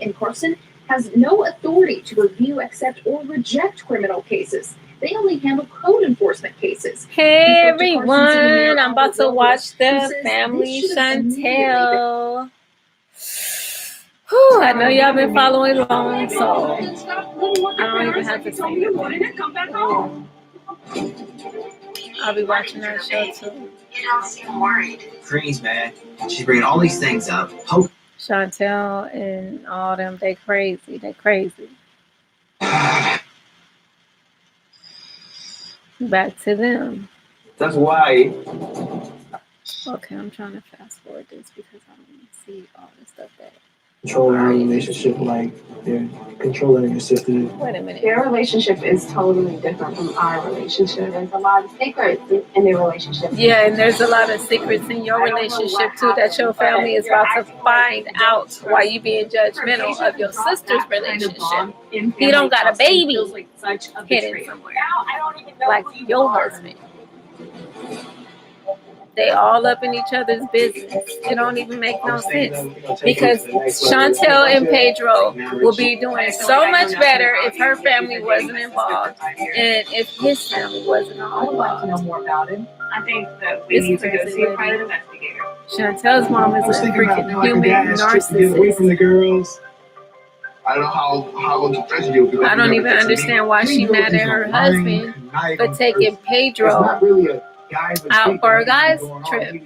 in person has no authority to review, accept, or reject criminal cases. They only handle code enforcement cases. Hey everyone, I'm about to watch the Family Chantel. Whew, I know y'all been following along, so I don't even have to say anything. I'll be watching that show too. You don't seem worried. Freeze, man. She's bringing all these things up. Hope. Chantel and all them, they crazy. They crazy. Back to them. That's why. Okay, I'm trying to fast forward this because I don't see all the stuff that. Controlling our relationship like they're controlling your sister. Wait a minute. Their relationship is totally different from our relationship. There's a lot of secrets in their relationship. Yeah, and there's a lot of secrets in your relationship too that your family is about to find out while you being judgmental of your sister's relationship. He don't got a baby hidden somewhere, like your husband. They all up in each other's business. It don't even make no sense because Chantel and Pedro will be doing so much better if her family wasn't involved and if his family wasn't involved. I would like to know more about him. I think that we need to go see a private investigator. Chantel's mom is a freaking human narcissist. Away from the girls. I don't know how I don't even understand why she mad at her husband for taking Pedro out for a guy's trip.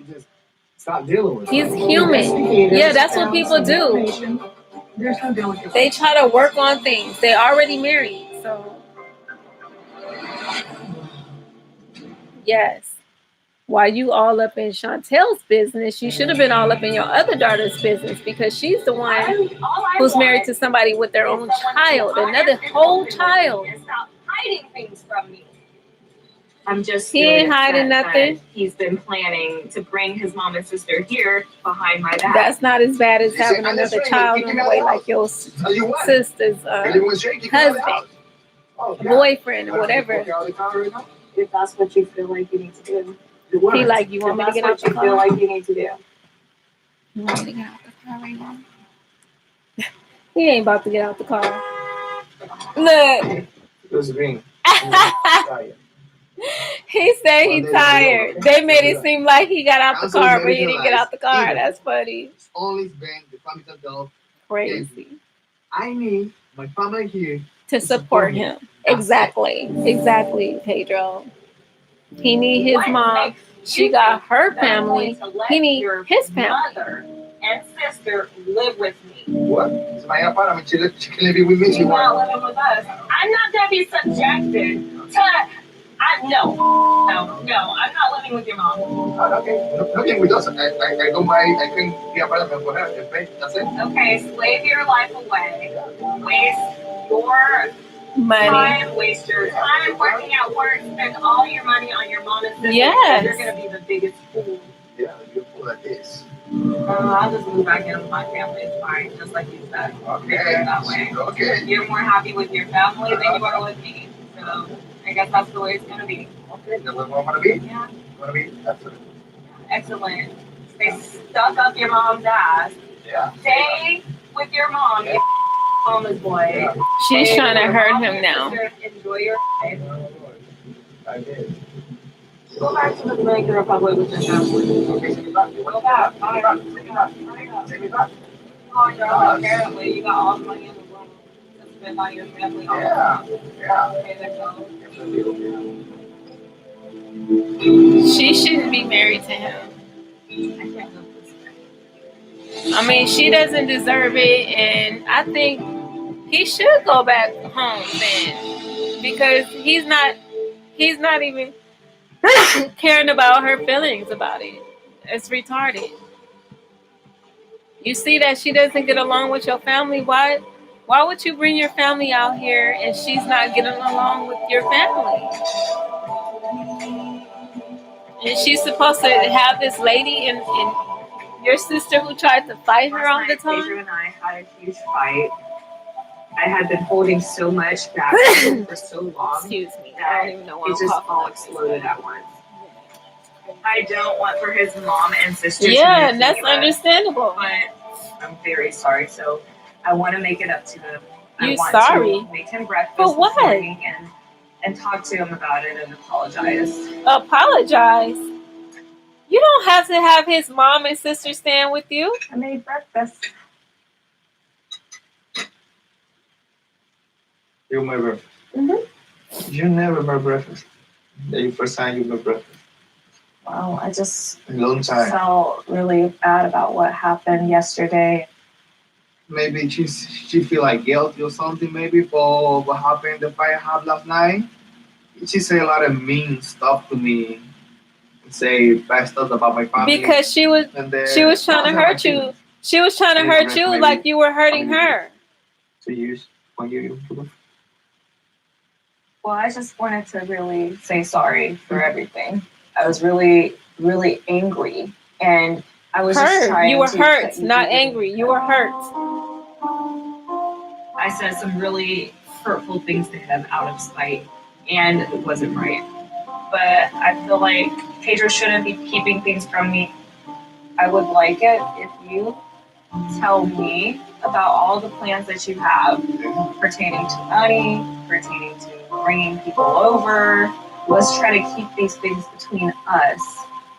He's human. Yeah, that's what people do. They try to work on things. They already married, so yes. While you all up in Chantel's business, you should have been all up in your other daughter's business because she's the one who's married to somebody with their own child, another whole child. Stop hiding things from me. I'm just he ain't hiding nothing. He's been planning to bring his mom and sister here behind my back. That's not as bad as having another child on the way like your sister's husband, boyfriend, or whatever. If that's what you feel like you need to do. He like, you want me to get out the car? Feel like you need to do. You want me to get out the car right now? He ain't about to get out the car. Look. Who's green? He said he tired. They made it seem like he got out the car, but he didn't get out the car. That's funny. It's always been the family Chantel. Crazy. I need my family here to support him. Exactly, Pedro. He need his mom. She got her family. He need his family. Mother and sister live with me. What? She can live with me. She's not living with us. I'm not gonna be subjected to. No, I'm not living with your mom. Okay, no living with us. I don't mind. I can be a partner for her. That's it. Okay, slave your life away. Waste your money. Time, waste your time working at work, spend all your money on your mom and sister. Yes. You're going to be the biggest fool. Yeah, you're a fool at this. I'll just move back in with my family. It's fine, just like you said. Okay. That way. Okay. You're more happy with your family than you are with me. So I guess that's the way it's going to be. Okay, that's what I want to be? Yeah. Want to be? Excellent. Excellent. Stay stuck up your mom's ass. Yeah. Stay with your mom. Yeah. Mama's boy. She's trying to hurt him now. Enjoy your life. I did. Go back to the Dominican Republic with your family. Okay, take me back. Go back. Take me back. Oh, no, apparently you got all the money in the world to spend on your family. Yeah. Okay, let's go. She shouldn't be married to him. I can't live this way. I mean, she doesn't deserve it, and I think he should go back home then, because he's not even caring about her feelings about it. It's retarded. You see that she doesn't get along with your family. Why would you bring your family out here and she's not getting along with your family? And she's supposed to have this lady and your sister who tried to fight her all the time. Pedro and I had a huge fight. I had been holding so much back for so long. Excuse me. I don't even know why it just all exploded at once. I don't want for his mom and sister. Yeah, and that's understandable. But I'm very sorry. So I want to make it up to him. I You want sorry? to make him breakfast For what? this morning and talk to him about it and apologize. Apologize? You don't have to have his mom and sister stand with you. I made breakfast. You made breakfast. Mm-hmm. You never made breakfast. The first time you made breakfast. Well, I just A long time. felt really bad about what happened yesterday. Maybe she feel like guilty or something maybe for what happened the fire had last night. She say a lot of mean stuff to me. Say bad stuff about my family. Because she was trying to hurt you. She was trying to hurt you like you were hurting her. 2 years, 1 year. Well, I just wanted to really say sorry for everything. I was really, really angry, and I was just trying You were to hurt, not angry. You were hurt. I said some really hurtful things to him out of spite, and it wasn't right. But I feel like Pedro shouldn't be keeping things from me. I would like it if you tell me about all the plans that you have pertaining to money, pertaining to bringing people over. Let's try to keep these things between us,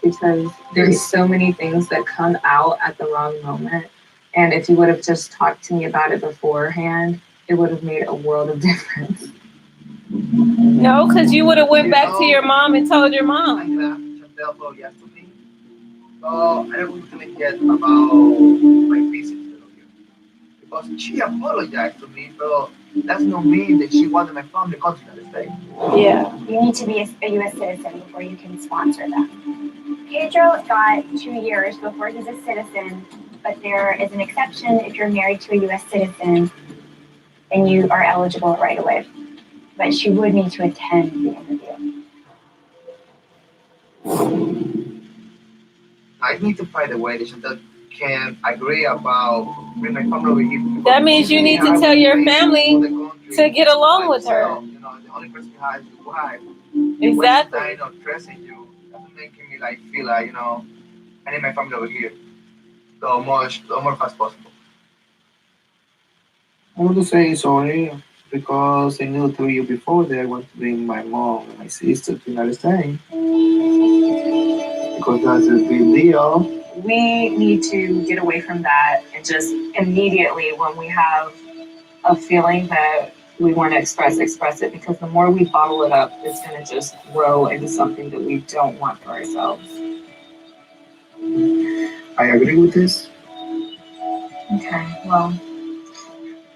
because there's so many things that come out at the wrong moment. And if you would have just talked to me about it beforehand, it would have made a world of difference. No, because you would have went back to your mom and told your mom. Chantel told yes to me. So I was going to get about my visit to you. Because she apologized to me, but that's not mean that she wanted my family to come to the United States. Yeah. You need to be a U.S. citizen before you can sponsor them. Pedro got 2 years before he's a citizen, but there is an exception if you're married to a U.S. citizen and you are eligible right away. But she would need to attend the interview. I need to find a way that Chantel can agree about bringing my family over here. That means you need to tell your family to get along with her. You know, the only person who has the wife. Exactly. When she's not trusting you, that's making me like feel like, you know, I need my family over here. The more fast possible. I want to say sorry because I knew 3 years before that I want to bring my mom and my sister to the United States. Because that's a big deal. We need to get away from that and just immediately, when we have a feeling that we want to express it, because the more we bottle it up, it's going to just grow into something that we don't want for ourselves. I agree with this. Okay, well,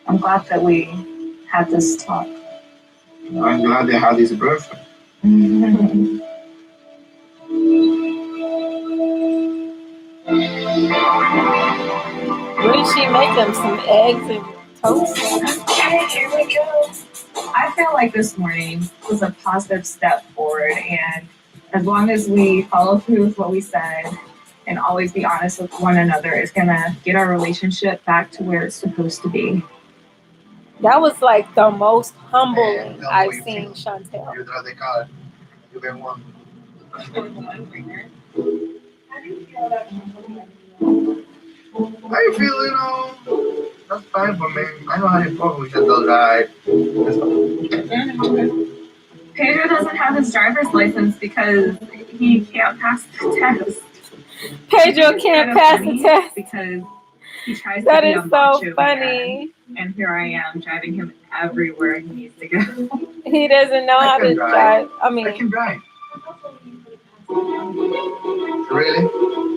I'm glad that we had this talk. I'm glad they had this birthday. What did she make them? Some eggs and toast? Okay, here we go. I feel like this morning was a positive step forward, and as long as we follow through with what we said and always be honest with one another, it's gonna get our relationship back to where it's supposed to be. That was like the most humbling I've seen Chantel. You draw the card. You get one. How do you feel about How you feel, you know? That's fine for me. I don't have any problem with Chantel drive. Pedro doesn't have his driver's license because he can't pass the test. Pedro can't pass the test because he tries That to be is a so macho funny. man, and here I am driving him everywhere he needs to go. He doesn't know how to drive. I I mean, can drive. Really?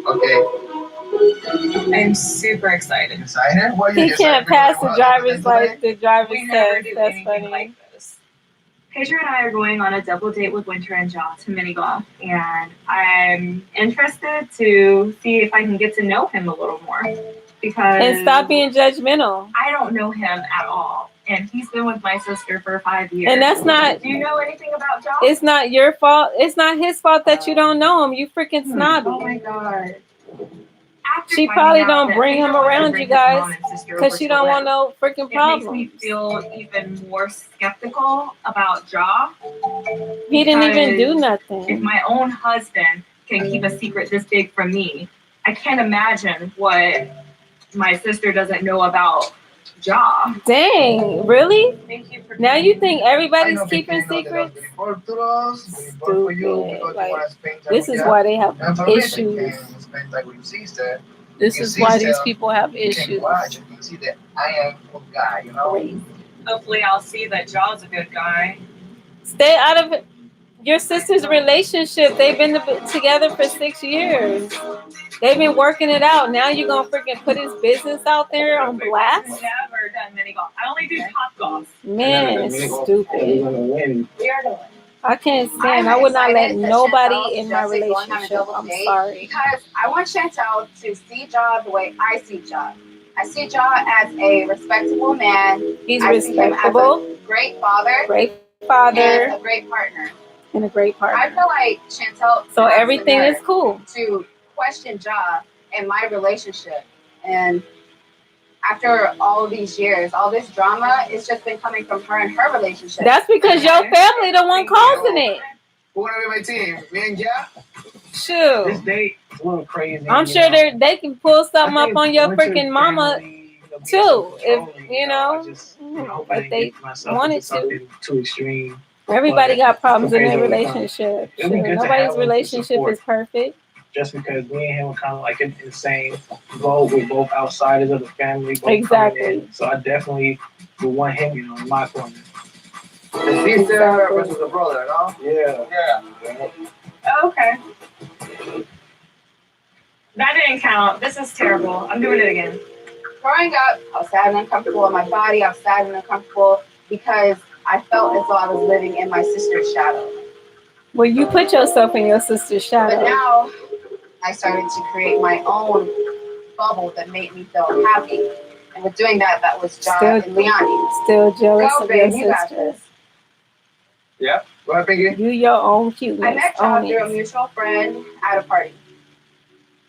Okay. I'm super excited. Excited? What he can't pass the driver's license. We never test. do That's anything funny. like this. Pedro and I are going on a double date with Winter and Jaw to mini golf, and I'm interested to see if I can get to know him a little more, because And stop being judgmental. I don't know him at all, and he's been with my sister for 5 years. And that's not. Do you know anything about Jaw? It's not your fault. It's not his fault that you don't know him. You freaking Oh snobby. my god. After She finding probably out don't that bring Pedro him wanted to around bring you his mom guys and sister because over she to don't live, want no freaking it makes me problems. feel even more skeptical about Jaw. He didn't even do If nothing. my own husband can keep a secret this big from me, I can't imagine what my sister doesn't know about Jaw. Dang, really? Thank you for Now you think everybody's I know keeping because, you know, secrets? they don't get involved to us, get involved for you Stupid. because you Like, want to spend time this with is them. why they have And for me, they issues. can spend time with your sister. This Your is why these sister people have can issues. watch and can see that I am a good guy, you know? Crazy. Hopefully, I'll see that Jaw's a good guy. Stay out of your sister's relationship. They've been together for 6 years. They've been working it out. Now you're gonna freaking put his business out there on blast? I've never done mini golf. I only do top golf. Man, it's stupid. We're gonna win. We are going. I can't stand. I would not let nobody in my relationship. I'm sorry. Because I want Chantel to see Jaw the way I see Jaw. I see Jaw as a respectable man. He's I see him as respectable, a great father, great and father, a great partner. and a great I partner. feel like Chantel So has everything the is nerve cool. to question Jaw and my relationship. And after all these years, all this drama, it's just been coming from her and her relationship. That's because your family the one causing it. Who wanna be my team? Me and Ja? This Shoot. date is a little crazy. I'm sure they can pull something up on your freaking mama too, if you know, if they wanted to. Too extreme. Everybody got problems in their It'll be relationship. good to Nobody's have him to relationship support. is perfect. Just because me and him are kind of like in the same boat, we're both outsiders of the family. Both Exactly. coming in. So I definitely would want him, you know, in my corner. The sister Exactly. versus the brother, no? Yeah. Oh, okay. That didn't count. This is terrible. I'm doing it again. Growing up, I was sad and uncomfortable in my body. I was sad and uncomfortable because I felt as though I was living in my sister's shadow. Well, you put yourself in your sister's But shadow. now I started to create my own bubble that made me feel happy. And with doing that, that was John Still- and Leonie. Still jealous Go, of your babe, you got sister. this. Yeah. What happened again? You your own I cuteness. met John Own through a it. mutual friend at a party.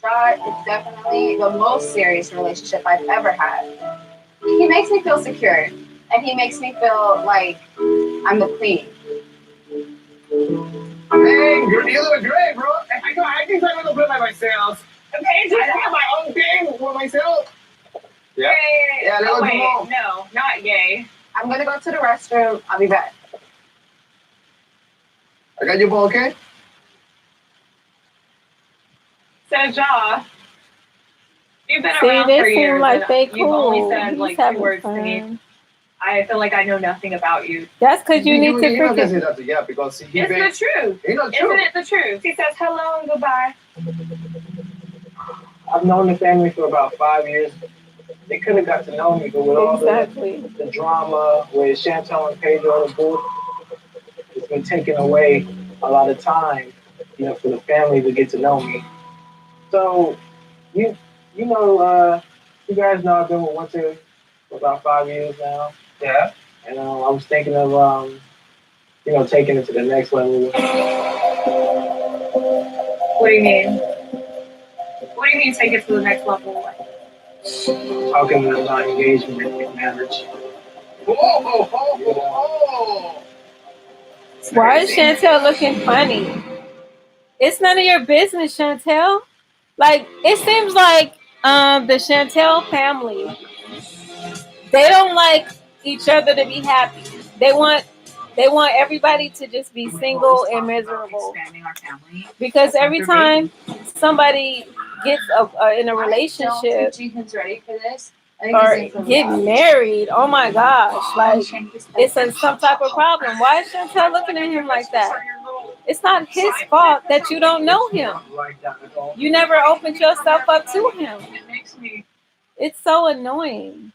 John is definitely the most serious relationship I've ever had. He makes me feel secure, and he makes me feel like I'm the queen. Hey, you're doing great, bro. I think I'm gonna play by myself. Okay, I have my own thing for myself. Yeah. Yay. Yeah, Oh, let's wait, go. no, not yay. I'm gonna go to the restroom. I'll be back. I got your ball, okay? So, Jaw, you've been See, around they for seem years. like and they You've only cool. said He's like 2 having words to me. fun. I feel like I know nothing about you. That's because you need to You're not gonna say freaking. that to yeah, because he It's the truth. Ain't not true. Isn't it the truth? He says hello and goodbye. I've known the family for about 5 years. They could have got to know me, but with all Exactly. the drama with Chantel and Pedro and both, it's been taking away a lot of time, you know, for the family to get to know me. So, you know, you guys know I've been with Winter for about 5 years now. Yeah. And I was thinking of, you know, taking it to the next level. What do you mean? What do you mean take it to the next level? Talking about engagement and marriage. Whoa. Why is Chantel looking funny? It's none of your business, Chantel. Like, it seems like the Chantel family, they don't like each other to be happy. They want everybody to just be single and miserable. Expanding our family. Because every time somebody gets in a relationship Jean's ready for this. or get married, oh my gosh, like it's some type of problem. Why is Chantel looking at him like that? It's not his fault that you don't know him. You never opened yourself up to him. It makes me. It's so annoying.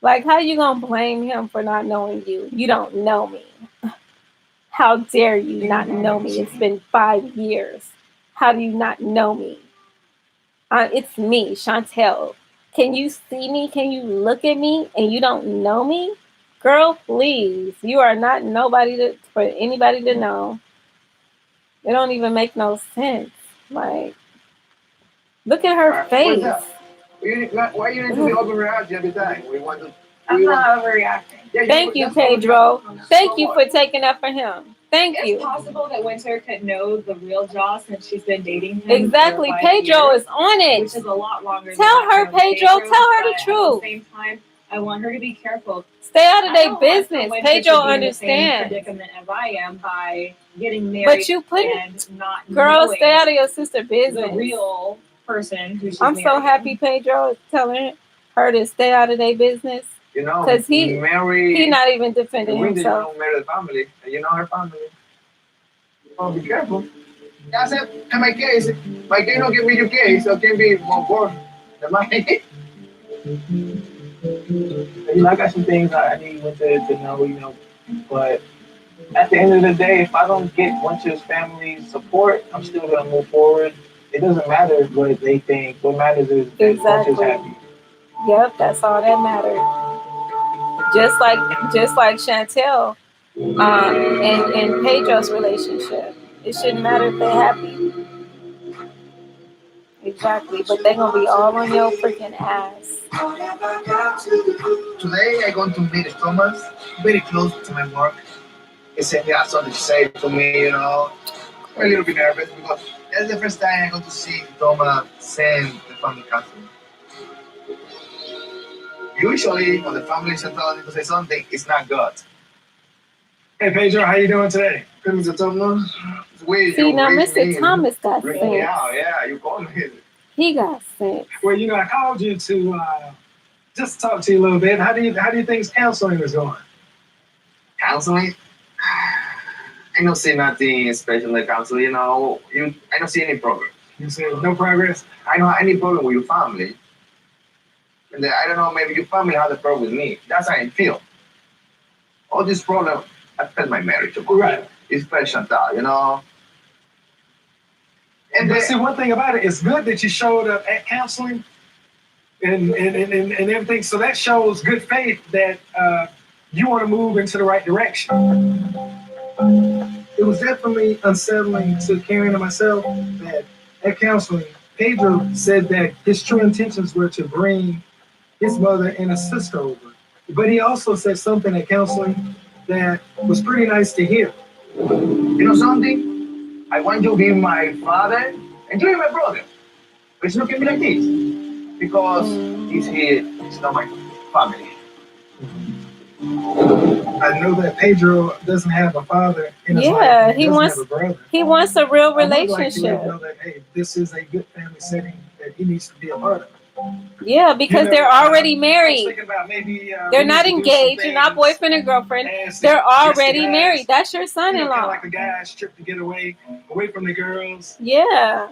Like, how you gonna blame him for not knowing you? You don't know me. How dare you not know me? It's been 5 years. How do you not know me? It's me, Chantel. Can you see me? Can you look at me and you don't know me? Girl, please. You are not nobody for anybody to know. It don't even make no sense. Like, look at her face. Why you need to be overreacting every time? I'm not overreacting. Thank you, Pedro. Thank you for taking up for him. Thank It's you. possible that Winter could know the real Jaw since she's been dating him. Exactly. For 5 Pedro years, is on which it. is a lot longer. Tell than I've her, known Pedro. Tell her the but truth. At the same time, I want her to be careful. Stay out of I their don't want business. someone Pedro to be in the same understands. predicament as I am by getting married But you put and not girl, knowing stay out of your sister's business. the real person who she's I'm so marrying. happy Pedro is telling her to stay out of their business. You know, Because he Mary, not even defending we didn't himself. know Mary's family, and you know her family. Oh, be careful. That's it. In my case don't give me your case, so it can be more than mine. You know, I got some things I need to know, you know, but at the end of the day, if I don't get Winter's family support, I'm still gonna move forward. It doesn't matter what they think. What matters is that Exactly. Winter's happy. Yep, that's all that matters. Just like Chantel, and Pedro's relationship. It shouldn't matter if they're happy. Exactly, but they're gonna be all on your freaking ass. Today I'm going to meet Thomas, very close to my work. He said he has something to say to me, you know. I'm a little bit nervous because that's the first time I'm going to see Thomas send the family counseling. Usually when the family Chantel needs to say something, it's not good. Hey Pedro, how you doing today? Good, Mr. Thomas. See, now Mr. Thomas got sense. Yeah, you called me. He got sense. Well, you know, I called you to just talk to you a little bit. How do you think counseling is going? Counseling? I don't see nothing special in counseling, you know. I don't see any problem. You said no progress? I don't have any problem with your family. And then, I don't know, maybe your family has a problem with me. That's how I feel. All this problem, I felt my marriage. Right. It's felt Chantal, you know. And but see, one thing about it, it's good that you showed up at counseling and everything. So that shows good faith that you want to move into the right direction. It was definitely unsettling to Karen and myself that at counseling, Pedro said that his true intentions were to bring his mother and his sister over. But he also said something at counseling that was pretty nice to hear. You know something? I want you to be my father and you be my brother. But it's not going to be like this. Because he's here, it's not my family. I know that Pedro doesn't have a father in his life. Yeah, He wants a brother. He wants a real I would like to relationship. know that, hey, this is a good family setting that he needs to be a part of. Yeah, because they're already I was married. thinking about maybe They're we not need to do engaged. some You're not things boyfriend and girlfriend. as They're just the already guys, married. That's your you know, son-in-law. kind of like a guy's trip to get away from the girls. Yeah.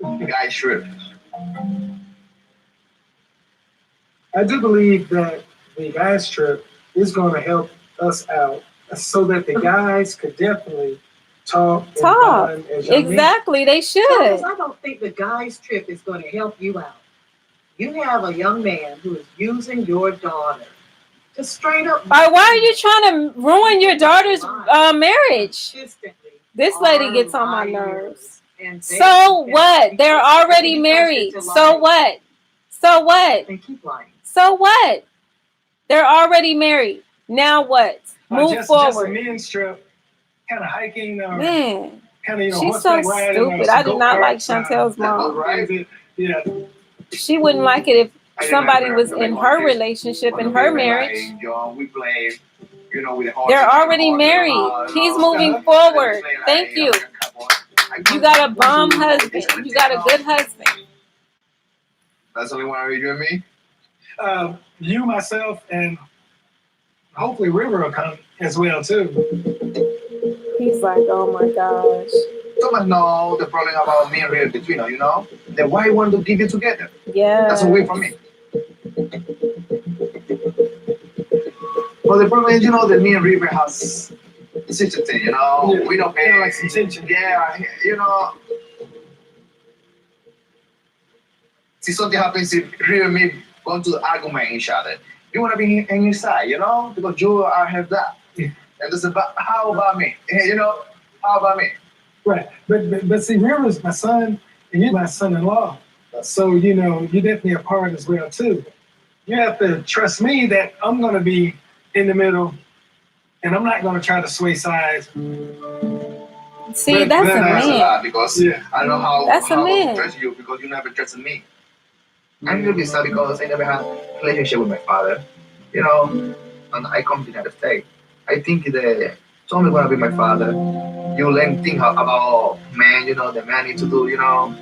The guy trip. I do believe that the guys trip is going to help us out so that the guys could definitely talk. And bond as young men. Exactly. They should. Charles, I don't think the guys trip is going to help you out. You have a young man who is using your daughter to straight up. Why are you trying to ruin your daughter's marriage? Consistently This lady are gets on my liars, nerves. and they So can what? be They're trusted already because married. they're So lying. what? So what? They keep lying. So what? They're already married. Now what? Move Just forward. a men's trip, kind of hiking or Man, kind of, you know, she's so horseback riding or stupid. some I do not like go-karts, Chantel's mom. Right? Yeah. She wouldn't like it if somebody was in her relationship, in her marriage. We play, you know, with the horses. They're already married. He's moving forward. Thank you. You got a bomb husband. You got a good husband. That's only one of you and me? You, myself, and hopefully River will come as well, too. He's like, oh my gosh. Thomas know the problem about me and River between us, you know? The why want to keep you together. Yeah. That's a way for me. But the problem is, you know, that me and River has such a thing, you know? Yeah. We don't pay. Like some tension. Yeah, you know. See, something happens if River and me going to argument each other. You want to be in your side, you know? Because you have that. Yeah. And this is about, how about me? You know? How about me? Right. But see, River's my son, and you're my son-in-law. So, you know, you're definitely a part as well, too. You have to trust me that I'm going to be in the middle, and I'm not going to try to sway sides. See, that's a That's a man. lot because Yeah. I don't know how That's a to man. trust you because you never trusted me. I'm a little bit sad because I never had a relationship with my father, you know, and I come to the United States. I think the Tommy gonna be my father. You learn things about man, you know, the man need to do, you know.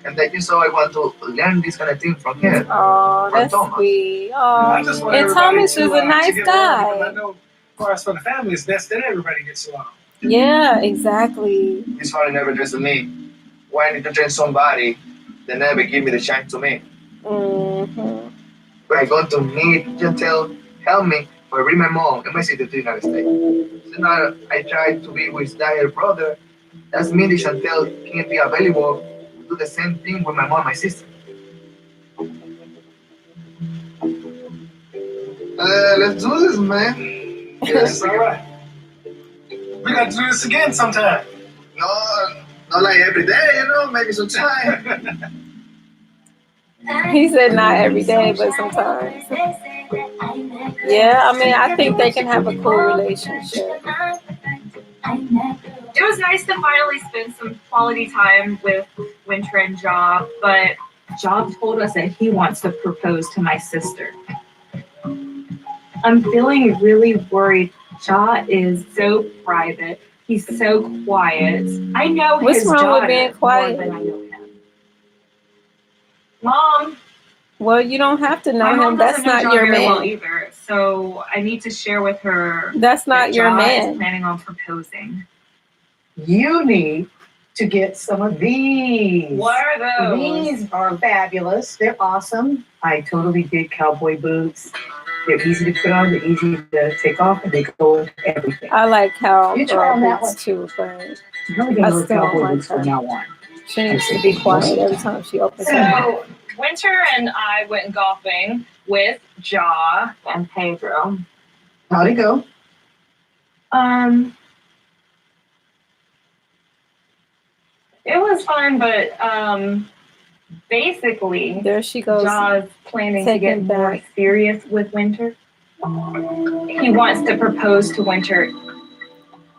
And then you so I want to learn this kind of thing from him. Oh, From that's Thomas. sweet. I Oh, just want and everybody Thomas to, is a to nice get along because I guy. know, as far as for the family, it's best that everybody gets along. Yeah, exactly. His father never dressed me. Why I need to train somebody? They never give me the chance to me. Mm-hmm. But I go to meet Chantel, help me, or bring my mom and my sister to the United States. So now I try to be with that brother. That's mean that Chantel can't be available to do the same thing with my mom and my sister. Let's do this, man. Yes, all right. We got to do this again sometime. No, not like every day, you know, maybe sometime. He said not every day, but sometimes. Yeah, I mean, I think they can have a cool relationship. It was nice to finally spend some quality time with Winter and Job, but Job told us that he wants to propose to my sister. I'm feeling really worried. Ja is so private. He's so quiet. I know What's his wrong daughter with being quiet? more than I know him. Mom, Well, you don't have to my know mom him. That's doesn't know not Ja your very well man. either, so I need to share with her That's that not your Ja is man. planning on proposing. You need to get some of these. What are those? These are fabulous. They're awesome. I totally dig cowboy boots. They're easy to put on, they're easy to take off, and they go with everything. I like You try on cowgirl that boots too, but You're only I going to still wear don't cowboy like boots from her. now on. She needs to be quiet every time she opens her mouth. So, Winter and I went golfing with Ja and Pedro. How'd it go? It was fun, but basically, There she goes. Ja's planning to Taking get more back. serious with Winter. He wants to propose to Winter.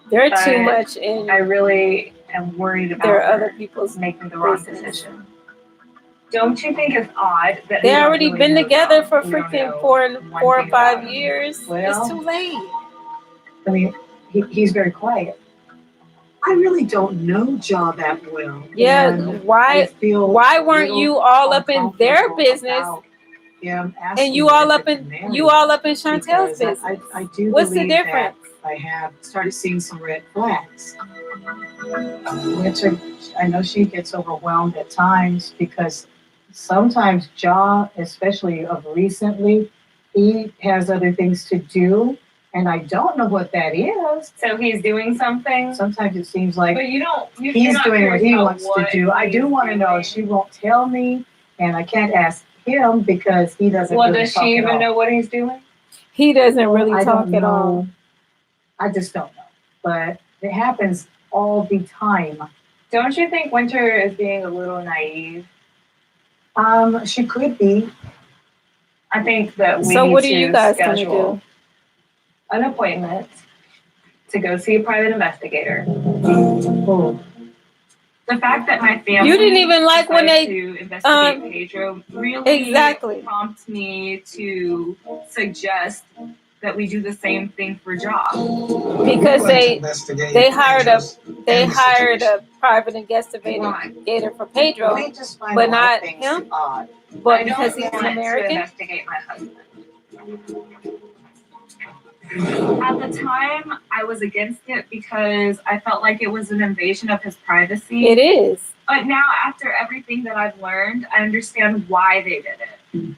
They're too But much in I really am worried about their her other people's making the wrong business. decision. Don't you think it's odd that They we don't already really been know together Ja? for We don't freaking know four one or thing about 5 him. years. Well, It's too late. I mean, he's very quiet. I really don't know Ja that well. Yeah, and I why feel weren't little you all up in their uncomfortable business about him asking and you me all if up I in could marry you all up in him, Chantel's because business? I do What's the believe difference? that I have started seeing some red flags. Winter, I know she gets overwhelmed at times because sometimes Ja, especially of recently, he has other things to do, and I don't know what that is. So he's doing something, Sometimes it seems like but you don't. You're he's not doing what curious he about wants to what do. I do he's want to know. doing. She won't tell me, and I can't ask him because he doesn't. Well, really does talk she at even all. know what he's doing? He doesn't really I talk don't at all. know. I just don't know. But it happens all the time. Don't you think Winter is being a little naive? She could be. I think that we So need what are to you guys gonna schedule do? an appointment to go see a private investigator. Oh, The fact that my family You didn't even like when decided they to investigate Pedro really exactly. prompts me to suggest that we do the same thing for Ja. Because they hired a private investigator for Pedro, we just find but a lot not of things him. odd. But I because don't he's an want to American. investigate my husband. At the time, I was against it because I felt like it was an invasion of his privacy. It is. But now, after everything that I've learned, I understand why they did it.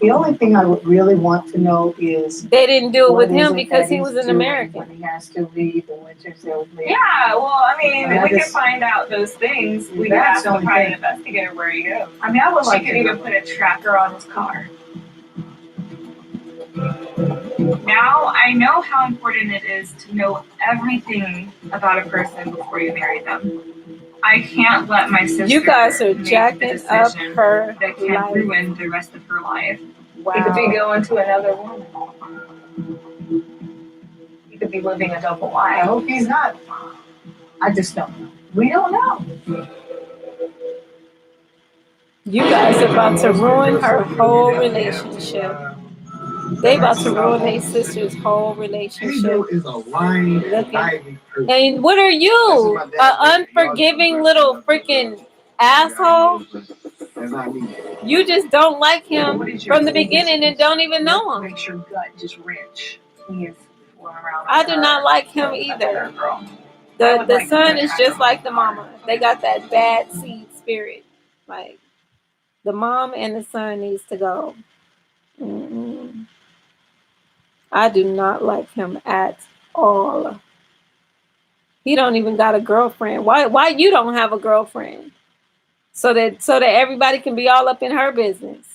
The only thing I would really want to know is They didn't do it what with is him it because that he he's was an doing American. when he has to leave and Winter's there with me. Yeah, well, I mean, Yeah, we can just- find out those things. We can That's ask the the only private thing. investigator where he goes. I mean, I would She like could to even know. put a tracker on his car. Now I know how important it is to know everything about a person before you marry them. I can't let my sister You guys are make the jacking up decision her that can life. ruin the rest of her life. Wow. He could be going to another woman. He could be living a double I life. hope he's not. I just don't know. We don't know. You guys are about to ruin her whole relationship. They about to ruin their sister's whole relationship. Pedro is a lying, Look at- conniving person. And what are you? An unforgiving little freaking asshole? That's not me. You just don't like him What is your from the biggest- beginning and don't even know What him. makes your gut just wrench? He is fooling around. I with do her. not like him Another either. girl. I The would like son to is have just him. like the mama. They got that bad seed spirit. Like the mom and the son needs to go. Mm-mm. I do not like him at all. He don't even got a girlfriend. Why you don't have a girlfriend? So that everybody can be all up in her business.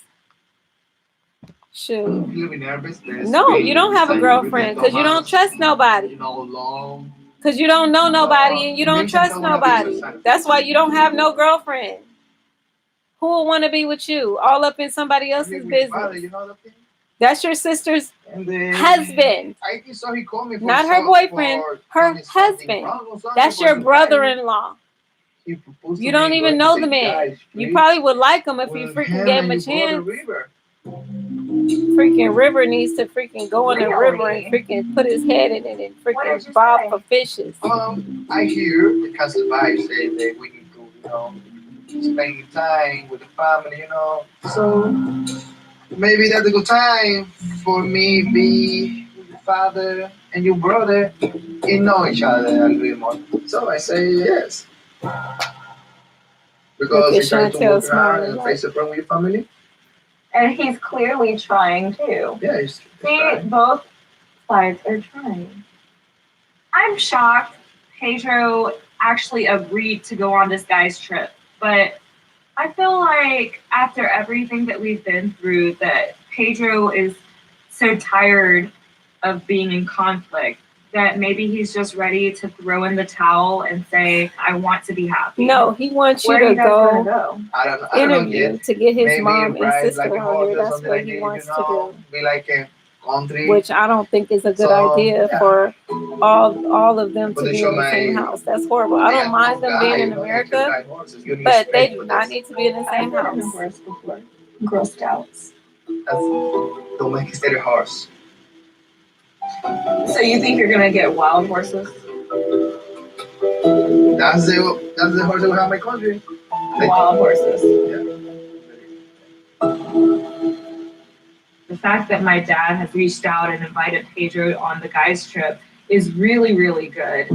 Shoot. You be nervous? No, you don't have a girlfriend because you don't trust nobody. You know, long. Because you don't know nobody and you don't trust nobody. That's why you don't have no girlfriend. Who will want to be with you? All up in somebody else's business. You know the thing? That's your sister's And then, husband. I think so. He called me for Not her boyfriend, her husband. That's your brother-in-law. You don't even know the man. You probably would like him if you freaking gave him a chance. Freaking River needs to freaking go in the river and freaking put his head in it and freaking bob for fishes. I hear the passerby say that we need to, you know, spend time with the family, you know. So maybe that's a good time for me be with your father and your brother and know each other a little bit more. So I say yes. Because you're trying to work around and face the problem with your family. And he's clearly trying too. Yeah, he's See, trying. both sides are trying. I'm shocked Pedro actually agreed to go on this guy's trip. But I feel like after everything that we've been through, that Pedro is so tired of being in conflict that maybe he's just ready to throw in the towel and say, I want to be happy. No, he wants you Where are to you guys gonna go go? I don't know interview yet. to get his Maybe mom and right, sister like a on hotel here. or That's something what like he that, wants you to know, do. be like a country. Which I don't think is a good So, idea yeah. for all of them But to they be show in the same my- house. That's horrible. I don't mind them being in America, but they do not need to be in the same I've been in a house. horse before. Girl Scouts. Don't make it steady horse. So you think you're gonna get wild horses? That's the horse that we have in my country. Wild horses. Yeah. The fact that my dad has reached out and invited Pedro on the guys' trip is really, really good.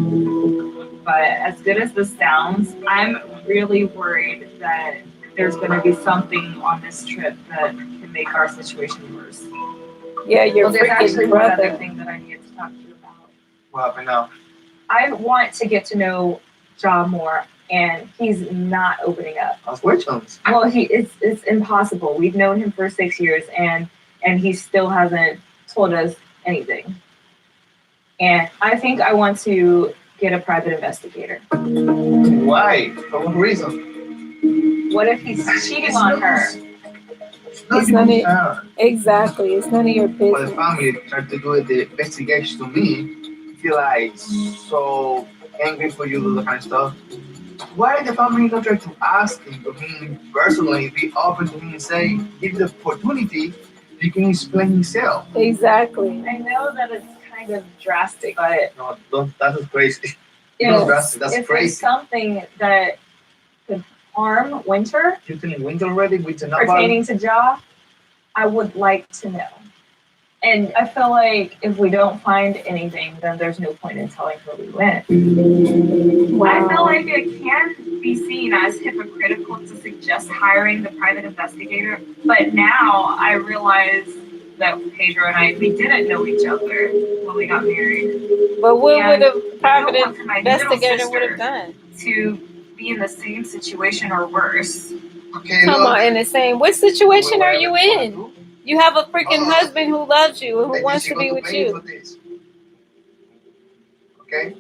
But as good as this sounds, I'm really worried that there's going to be something on this trip that can make our situation worse. Yeah, your There's actually freaking one other brother. thing that I need to talk to you about. What happened now? I want to get to know Ja more, and he's not opening up. Which ones? Well, it's impossible. We've known him for 6 years, and he still hasn't told us anything. And I think I want to get a private investigator. Why? For what reason? What if he's cheating on her? It's none of, exactly. It's none of your But the business. family tried to do the investigation to me. Feel like so angry for you, that kind of stuff. Why the family not try to ask him to him personally, be open to him and say, give the opportunity, he can explain himself. Exactly. I know that it's kind of drastic, but No, don't, that is crazy. if, drastic, that's if crazy. there's something that could harm Winter You're telling Winter already? Winter not pertaining to Ja, I would like to know. And I feel like if we don't find anything, then there's no point in telling her we went. Wow. I feel like it can be seen as hypocritical to suggest hiring the private investigator, but now I realize that Pedro and we didn't know each other when we got married. But what And would a private I don't want my little investigator would have sister done? to be in the same situation or worse. Okay, Come look. on, in the same. What situation are you Whatever in? you wanna do, You have a freaking husband who loves you and who then wants she to be going with pay you. for this. Okay?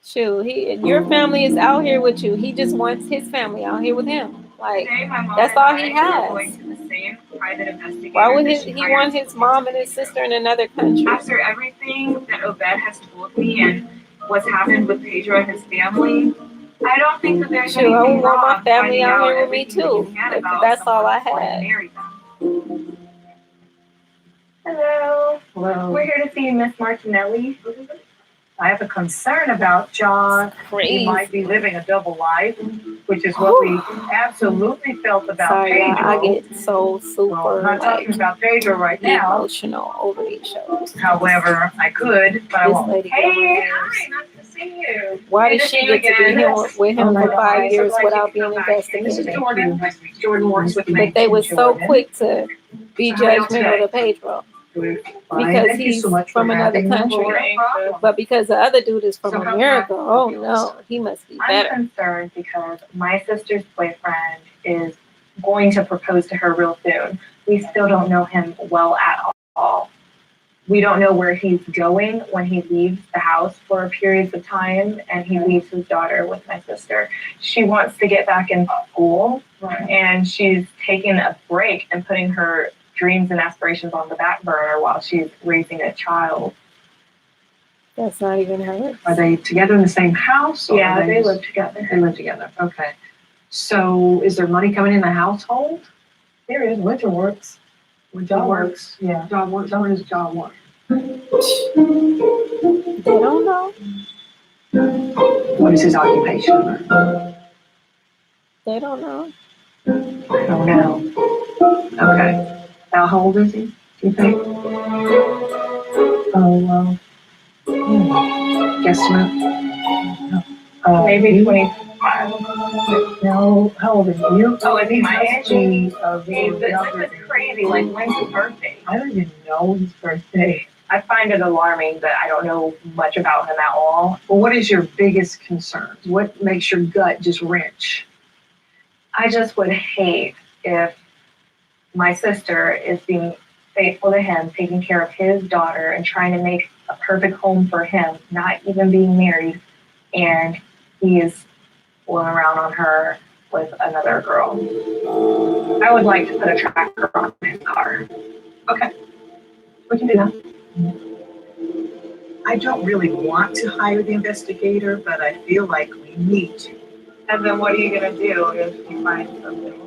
Shoot, your family is out here with you. He just wants his family out here with him. Like, Today, my mom that's and all he I are has. going to the same private investigator. Why would that he hired want his mom and his sister in another country? After everything that Obed has told me and what's happened with Pedro and his family, I don't think that there's Shoot, I anything would want my wrong family finding out out here with me everything that you too. can If about that's all I someone before you had. marry them. Hello. Hello. We're here to see Miss Martinelli. I have a concern about John. Crazy. He might be living a double life, which is what we absolutely felt about Sorry, y'all, Pedro. I get so super Well, I'm not talking like about Pedro right now. emotional over these shows. However, I could, but I This won't. lady get on my Hey, nerves. hi, nice to see you. Why Good did to she see you get to be again. here with him Oh my for God. 5 So years glad you without could being come back. This is investigated? Jordan. Jordan works with me. But they was so quick to be So how are y'all judgmental today? to Pedro Fine. because Thank you he's so much from for another having me. country. No problem. But because the other dude is from So how America, can I oh help you? no, he must be I'm better. concerned because my sister's boyfriend is going to propose to her real soon. We still don't know him well at all. We don't know where he's going when he leaves the house for periods of time, and he leaves his daughter with my sister. She wants to get back in school, and she's taking a break and putting her dreams and aspirations on the back burner while she's raising a child. That's not even hers. Are they together in the same house? Or Yeah, are they just- live together. They live together. Okay. So is there money coming in the household? There is winter works. When John works. Yeah. John works. How does John work? They don't know. What is his occupation? They don't know. I don't know. Okay. How old is he? Do you think? Oh, well. Guesstimate. Maybe you? 25. No. How old are you? Oh, is he my age? He's This is crazy. Like, when's his birthday? I don't even know his birthday. I find it alarming that I don't know much about him at all. Well, what is your biggest concern? What makes your gut just wrench? I just would hate if my sister is being faithful to him, taking care of his daughter, and trying to make a perfect home for him, not even being married, and he is fooling around on her with another girl. I would like to put a tracker on his car. Okay. We can do that. I don't really want to hire the investigator, but I feel like we need to. And then what are you going to do if you find something?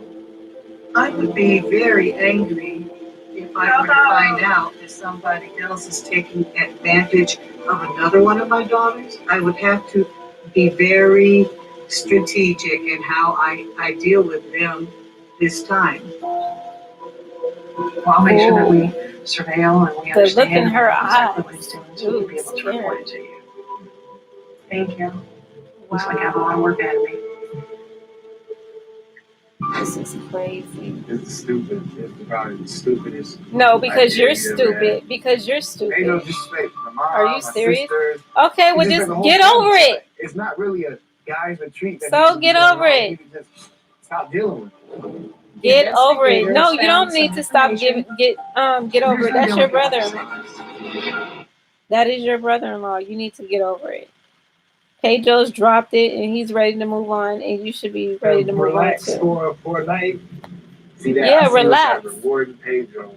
I would be very angry if I were to find out that somebody else is taking advantage of another one of my daughters. I would have to be very strategic in how I deal with them this time. Well, I'll make sure that we surveil and we The look understand in her exactly eyes. what he's doing so we'll be able to report it to you. Thank you. Looks like I have a lot of work ahead of me. This is crazy. It's stupid. It's probably the stupidest. No, because idea you're you ever stupid. had. Because you're Ain't no stupid. disrespect. My mom, Are you my serious? sisters. Okay, well It's just like a whole get thing. over it. It's not really a guy's retreat. So get over it. You need to just stop dealing with it. Get over it. No, you don't Found need some to stop information. get over it. That's your brother-in-law. That is your brother-in-law. You need to get over it. Pedro's dropped it and he's ready to move on, and you should be ready to move on Relax too. for a night. See that? Yeah, I see relax. what's rewarding Pedro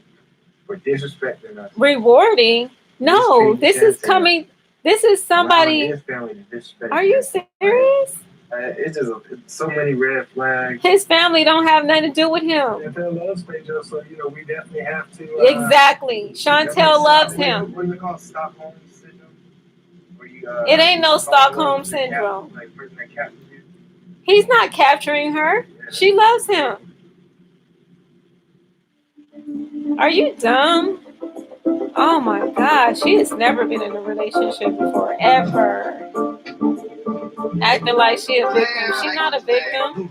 for disrespecting us. Rewarding? No, this is coming. This is Allowing somebody. his family to disrespect Are you him. serious? It's just it's so many red flags. His family don't have nothing to do with him. Chantel loves Pedro, so we definitely have to. Exactly. Chantel loves him. What is it called? Stockholm syndrome. Where you, It ain't no fall in love Stockholm with the syndrome. Like person that captures you. He's not capturing her. She loves him. Are you dumb? Oh my gosh, she has never been in a relationship before, ever. Acting like she a victim. She's not a victim.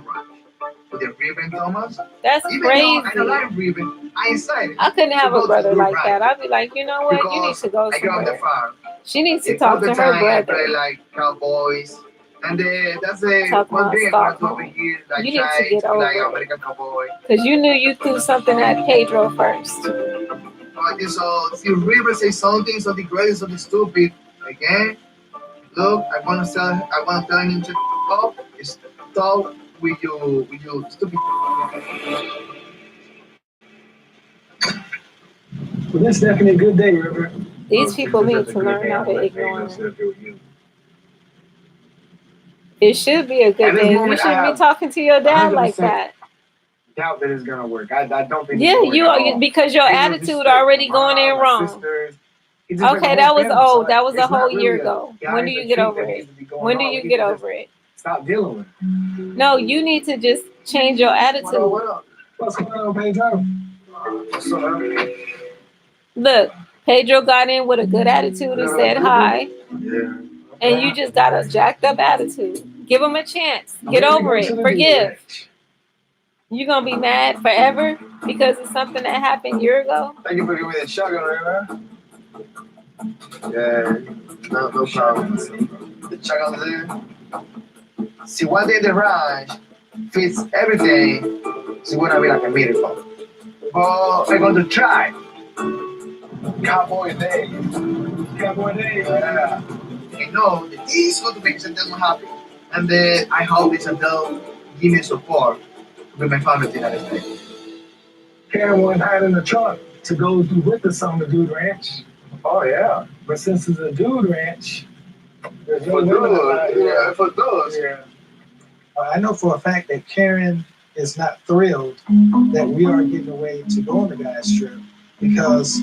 With the ribbon, Thomas. That's Even though I don't crazy. like ribbon, I decided. I couldn't have to a go brother to like Blue that. Ride I'd be like, you know what? You need because to go I grew up on the somewhere. farm. She needs to And all talk the to her time I play brother. like cowboys. And that's Talk one about thing I want to Stockholm. over here. Like You need to try get to be over like it. American cowboy. Because you knew you threw something at Pedro first. So I think so. See, River say something great, something stupid. Again, look, I want to tell him to stop with you stupid. Well, this is definitely a good day, River. These people need to learn how to ignore him. It should be a good At this thing. You moment, I shouldn't be have talking to your dad like 100% that. doubt that it's gonna work. I don't think Yeah, it's gonna you work are at all. because your Pedro's attitude disrespect already my going in mom, my wrong. sisters. He disrespect Okay, the that whole was family. old. So That was a it's whole not year really a ago. When do guys you or get treat over that needs it? to be going When do on. you We need get to just over it? stop dealing with it. No, you need to just change your What up? attitude. What up? What's going on, Pedro? What's up? Look, Pedro got in with a good attitude and said hi, Yeah. and you just got a jacked up attitude. Give him a chance. Get over it. Forgive. You gonna be mad forever because it's something that happened a year ago? Thank you for giving me that shotgun, right, man? Yeah, no problem. The shotgun there. See, one day the ranch fits everything. It's gonna be like a miracle. But I'm going to try. Cowboy days. Cowboy days. Yeah. I know that this is going to make Chantel happy. And then I hope that Chantel give me support to be my family in the United States. Karen went hide in the truck to go do with us on the dude ranch. Oh, yeah. But since it's a dude ranch, there's no For women those. allowed here. Yeah, for those. Yeah. I know for a fact that Karen is not thrilled that we are getting away to go on the guys trip because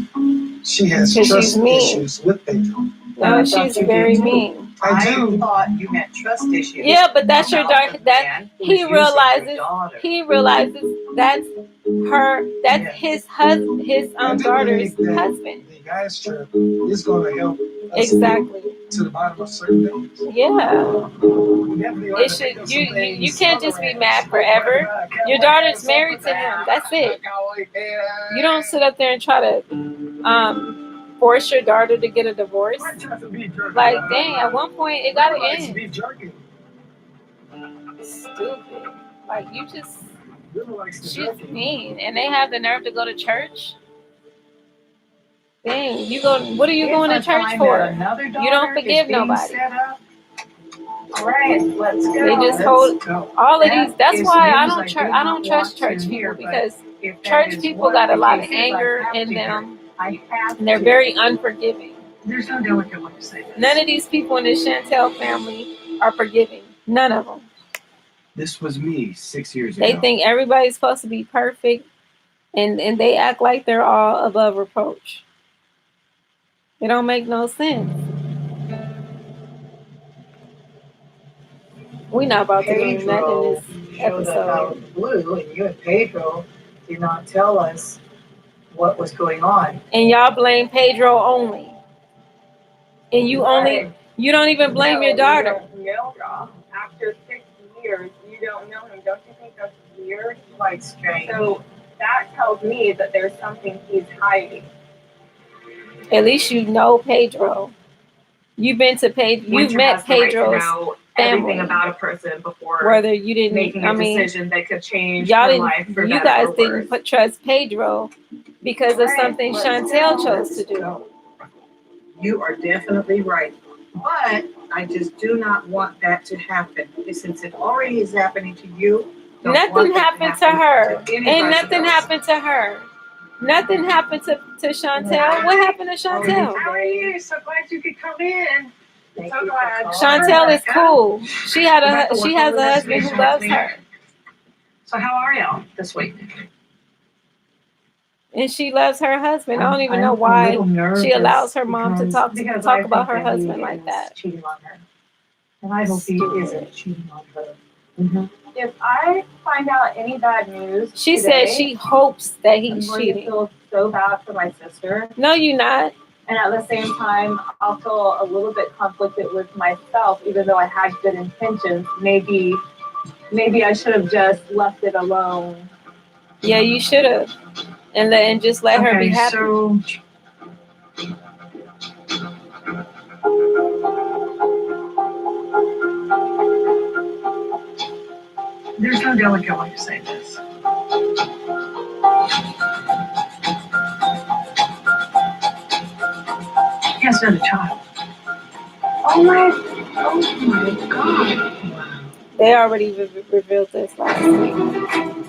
she has Because trust she's mean. issues with Pedro. No, she's very mean. I do. thought you had trust issues. Yeah, but that's your about daughter. the That man who he was using your realizes. daughter. He realizes that's her. That's Yes. his husband. His I do daughter's believe that husband. the guys trip is going to help us Exactly. get to the bottom of certain things. Yeah. We definitely ought It to should. think of You some you, you things can't other just be than mad forever. Your daughter's married to him. That's it. You don't sit up there and try to force your daughter to get a divorce. Like, dang, at one point it gotta end. Beef jerky. Stupid. Like, you just. River likes the She's jerky. mean, and they have the nerve to go to church. Dang, you go. What are you going to church for? You don't forgive nobody. All right, let's go. They just hold all of these. That's why I don't trust. I don't trust church people because church people got a lot of anger in them, and they're very unforgiving. There's no delicate way to say this. None of these people in the Chantel family are forgiving. None of them. This was me 6 years ago. They think everybody's supposed to be perfect, and they act like they're all above reproach. It don't make no sense. We're not about to learn that in this showed up out episode. of the blue, and you and Pedro did not tell us what was going on. And y'all blame Pedro only. And you don't even blame your daughter. No, after 6 years, you don't know him. Don't you think that's weird? Quite strange. So that tells me that there's something he's hiding. At least you know Pedro. You've been to Pedro. You've Winter met has the right to Pedro's know family. everything about a person before Whether you didn't, making I a mean, decision that could change y'all your life didn't. for You better guys or didn't worse. trust Pedro because of Right, something let's Chantel go. chose to do. You are definitely right. But I just do not want that to happen. Since it already is happening to you, don't Nothing want that happened to happen her. to anybody Ain't nothing else. happened to her. Nothing happened to Chantel. What happened to Chantel? How are you? So glad you could come in. Thank So you for glad. calling. Chantel is cool. She has a husband who loves her, So how are y'all this week? and she loves her husband. I don't even I'm know a why little nervous she allows her mom to because talk I about think her that he husband like is that. cheating on her. And I hope he isn't cheating on her. If I find out any bad news She today, said she hopes that I'm he's going to cheating. feel so bad for my sister. No, you're not. And at the same time, I'll feel a little bit conflicted with myself, even though I had good intentions. Maybe I should have just left it alone. Yeah, you should have, and just let her be happy. So there's no delicate way to say this. He has another child. Oh my God. They already revealed this last week.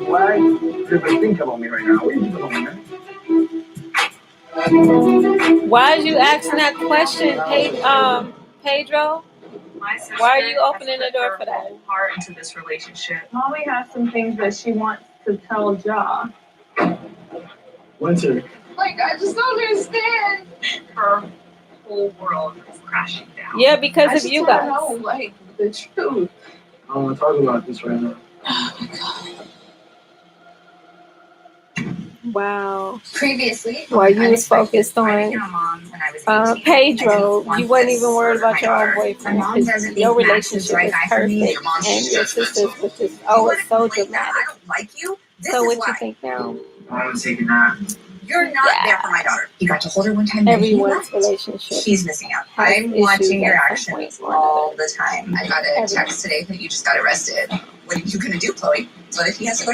Why do you think about me right now? What are you doing about me, man? Why is you asking that question, Pedro? My sister Why are you has opening the put door her for that? whole heart into this relationship. Molly has some things that she wants to tell Ja. Winter. Like, I just don't understand. Her whole world is crashing down. Yeah, I because of just you want to guys. know, like, the truth. I don't want to talk about this right now. Wow. Previously, While you I was focused I on became a mom when I was 18. I Pedro, didn't want you wasn't this even worried for about my your own daughter. My boyfriend mom because doesn't your think Max is relationship the right is guy for me. perfect Your mom's and your just sister's judgmental. was just You always want to so complain that I dramatic. don't like you? This So is what you why. think now? I want to take a nap. You're not there for my daughter. You got to hold her one time, then he Everyone's left. relationship She's missing out. has I'm issues watching your at some point actions or all another. the time. I got a text today that you just got arrested. What are you going to do, Chloe? What if he has to go to